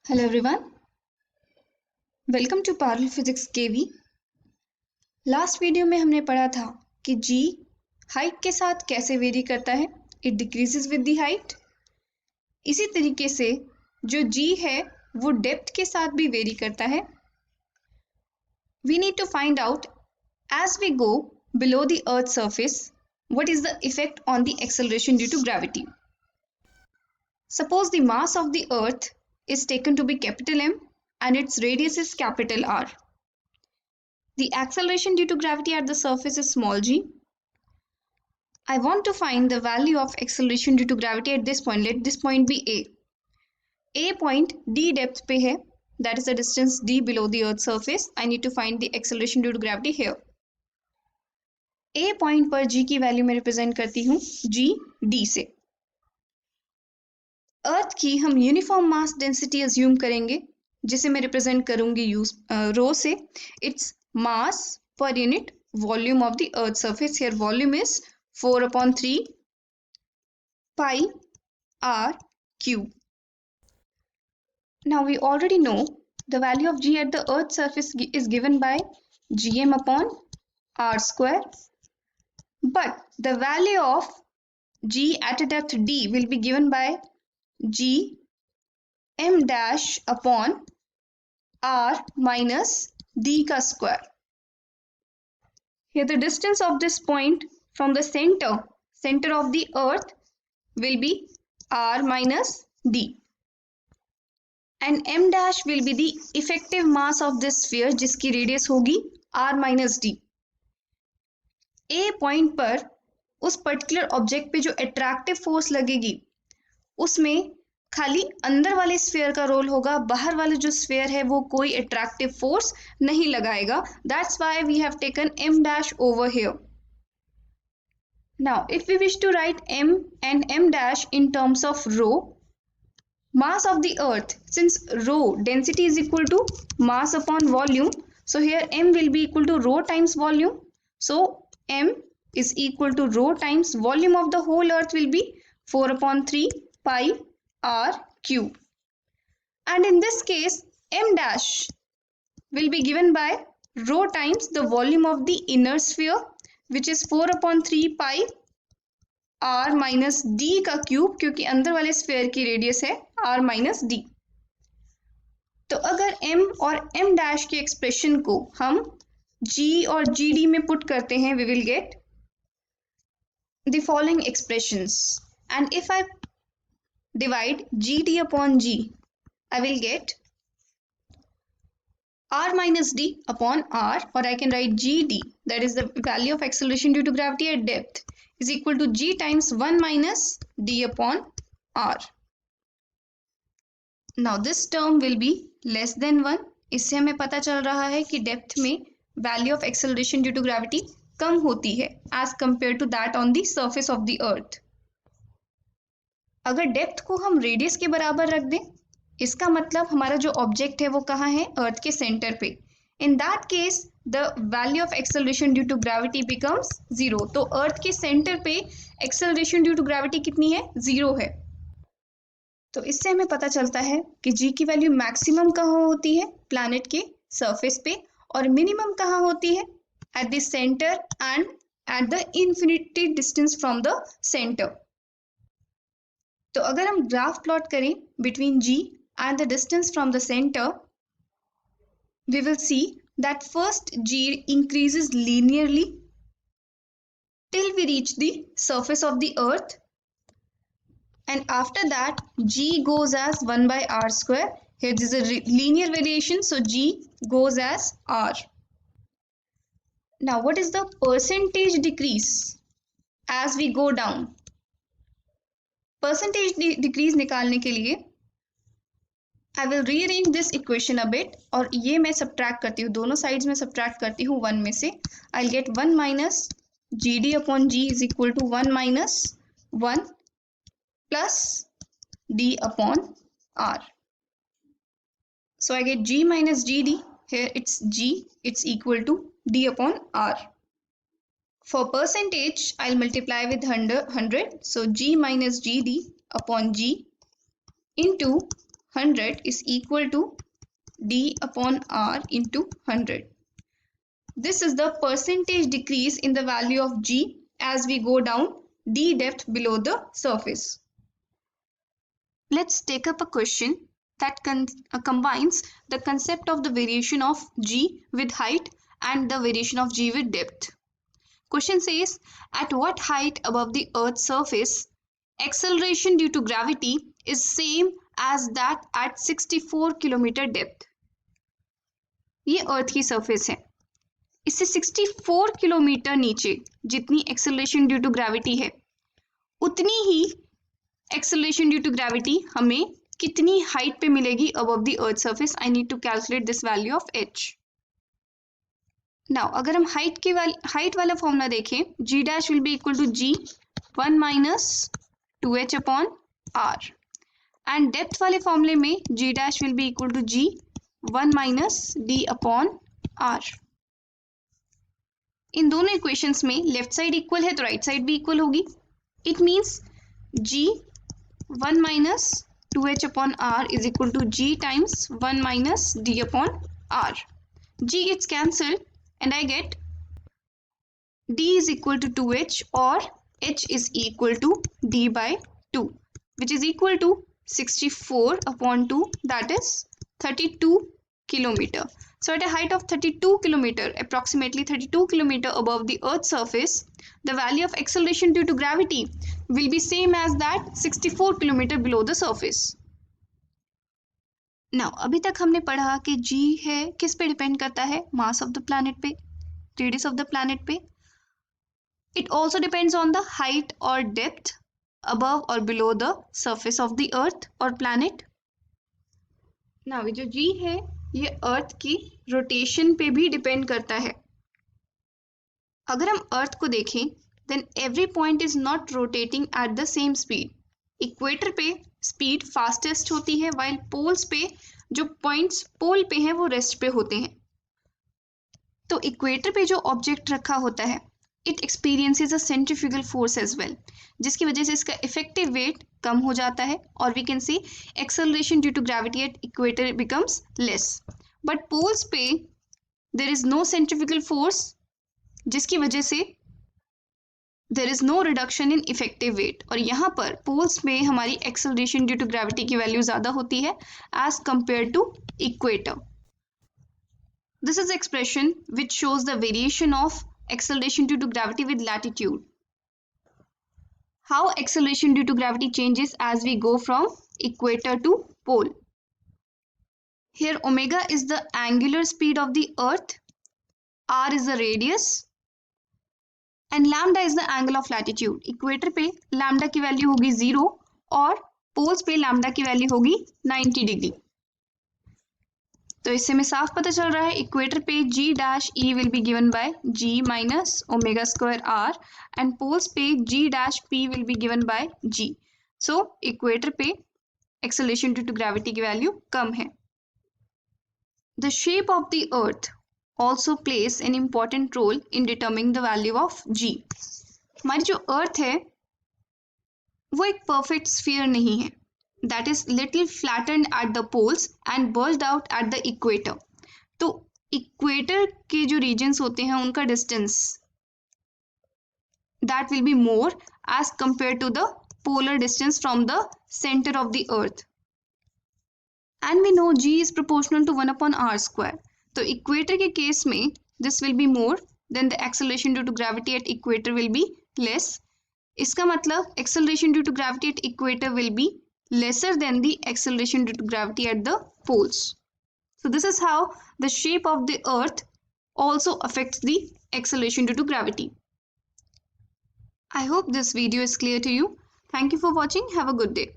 Hello everyone, welcome to Parul physics KV. Last video में हमने पढ़ा था कि जी हाइट के साथ कैसे वेरी करता है। It decreases with the height. इसी तरीके से जो जी है वो डेप्थ के साथ भी वेरी करता है। We need to find out as we go below the earth surface what is the effect on the acceleration due to gravity. Suppose the mass of the earth is taken to be capital M and its radius is capital R. The acceleration due to gravity at the surface is small g. I want to find the value of acceleration due to gravity at this point. Let this point be A. A point d depth पे है, that is the distance d below the earth's surface. I need to find the acceleration due to gravity here. A point पर g की value मैं represent करती हूँ g d से। अर्थ की हम यूनिफॉर्म मास डेंसिटी अज्यूम करेंगे जिसे मैं रिप्रेजेंट करूंगी रो से। Its mass per unit volume of the earth surface. Here volume is 4/3 pi r cube. Now we already know the value of g at the earth surface is given by gm upon r square, but the value of g at a depth d will be given by g m dash upon r minus d का square. Here the distance of this point from the center of the earth will be r minus d, and m dash will be the effective mass of this sphere जिसकी radius होगी r minus d. A point पर उस particular object पे जो attractive force लगेगी उसमें खाली अंदर वाले स्फीयर का रोल होगा, बाहर वाले जो स्फीयर है वो कोई अट्रैक्टिव फोर्स नहीं लगाएगा. That's why we have taken m dash over here. Now if we wish to write m and m dash in terms of rho, mass of the earth, since rho density is equal to mass upon volume, so here m will be equal to rho times volume. So m is equal to rho times volume of the whole earth will be 4/3 pi r cube, and in this case m dash will be given by rho times the volume of the inner sphere which is 4/3 pi r minus d का cube, क्योंकि अंदर वाले sphere की radius है r minus d. तो अगर m और m dash के एक्सप्रेशन को हम g और gd में पुट करते हैं, we will get the following expressions, and if I divide gd upon g, I will get r minus d upon r, or I can write gd, that is the value of acceleration due to gravity at depth, is equal to g times 1 minus d upon r. Now this term will be less than 1. इससे हमें पता चल रहा है कि depth में value of acceleration due to gravity कम होती है as compare to that on the surface of the earth. अगर डेप्थ को हम रेडियस के बराबर रख दें, इसका मतलब हमारा जो ऑब्जेक्ट है वो कहाँ है, अर्थ के सेंटर पे. In that case the value of acceleration due to gravity becomes 0. तो अर्थ के सेंटर पे एक्सेलरेशन ड्यू टू ग्रेविटी कितनी है, 0 है. तो इससे हमें पता चलता है कि जी की वैल्यू मैक्सिमम कहाँ होती है, प्लैनेट के सरफेस पे, और मिनिमम कहाँ होती है, at the centre and at the infinity distance from the centre. तो अगर हम ग्राफ प्लॉट करें between g and the distance from the center, we will see that first g increases linearly till we reach the surface of the earth, and after that g goes as 1 by r square. Here this is a linear variation, so g goes as r. Now what is the percentage decrease as we go down? Percentage decrease निकालने के लिए I will rearrange this equation a bit, और ये मैं subtract करती हूँ, दोनों sides में सब्ट्रैक्ट करती हूँ 1 में से. I'll get 1 minus gd upon g is equal to 1 minus 1 plus d upon r. So I get g minus gd, here it's g, it's equal to d upon r. For percentage, I'll multiply with 100. So g minus gd upon g into 100 is equal to d upon r into 100. This is the percentage decrease in the value of g as we go down d depth below the surface. Let's take up a question that combines the concept of the variation of g with height and the variation of g with depth. Question says, at what height above the Earth's surface acceleration due to gravity is same as that at 64 kilometre depth. ये अर्थ की surface है, इससे 64 kilometre नीचे जितनी acceleration due to gravity है उतनी ही acceleration due to gravity हमें कितनी हाइट पे मिलेगी above the earth surface. I need to calculate this value of h. Now अगर हम हाइट वाला फॉर्मूला देखें, g dash will be equal to g 1 minus 2h upon r, and depth वाले फॉर्मूले में g dash will be equal to g 1 minus d upon r. इन दोनों equations में लेफ्ट साइड इक्वल है तो राइट साइड भी इक्वल होगी. It means g 1 minus 2h upon r is equal to g times 1 minus d upon r. G gets cancelled and I get d is equal to 2h or h is equal to d by 2, which is equal to 64 upon 2, that is 32 kilometer. So at a height of 32 kilometer, approximately 32 kilometer above the Earth's surface, the value of acceleration due to gravity will be same as that 64 kilometer below the surface. Now अभी तक हमने पढ़ा कि g है किस पे depend करता है, मास ऑफ द प्लैनेट पे, रेडियस ऑफ द प्लैनेट पे. It also depends on the height or depth above or below the surface of the earth or planet. Now जो g है ये अर्थ की रोटेशन पे भी डिपेंड करता है. अगर हम अर्थ को देखें then every point is not rotating at the same speed. Equator पे स्पीड फास्टेस्ट होती है, वाइल पोल्स पे जो पॉइंट्स पोल पे हैं वो रेस्ट पे होते हैं. तो इक्वेटर पे जो ऑब्जेक्ट रखा होता है it experiences a centrifugal force as well, जिसकी वजह से इसका इफेक्टिव वेट कम हो जाता है और we can see acceleration due to gravity at equator becomes less. But poles पे there is no centrifugal force, जिसकी वजह से there is no reduction in effective weight. और यहाँ पर पोल्स में हमारी एक्सेलरेशन ड्यू टू ग्रेविटी की वैल्यू ज़्यादा होती है as compare to equator. This is expression which shows the variation of acceleration due to gravity with latitude. How acceleration due to gravity changes as we go from equator to pole. Here omega is the angular speed of the earth, r is the radius and lambda is the angle of latitude. Equator पे lambda की value होगी 0 और poles पे lambda की value होगी 90 degree. तो इससे में साफ पता चल रहा है इक्वेटर पे g dash e will be given by g minus omega square r and poles पे g dash p will be given by g. So equator पे एक्सेलरेशन ड्यू टू ग्रेविटी की वैल्यू कम है. The shape of the earth also plays an important role in determining the value of g. हमारी जो अर्थ है वो एक perfect sphere नहीं है, that is little flattened at the poles and bulged out at the equator. तो equator के जो रीजन्स होते हैं उनका distance that will be more as compared to the polar distance from the center of the earth. And we know g is proportional to 1 upon r square. तो equator के case में this will be more, then the acceleration due to gravity at equator will be less. इसका मतलब acceleration due to gravity at equator will be lesser than the acceleration due to gravity at the poles. So this is how the shape of the earth also affects the acceleration due to gravity. I hope this video is clear to you. Thank you for watching. Have a good day.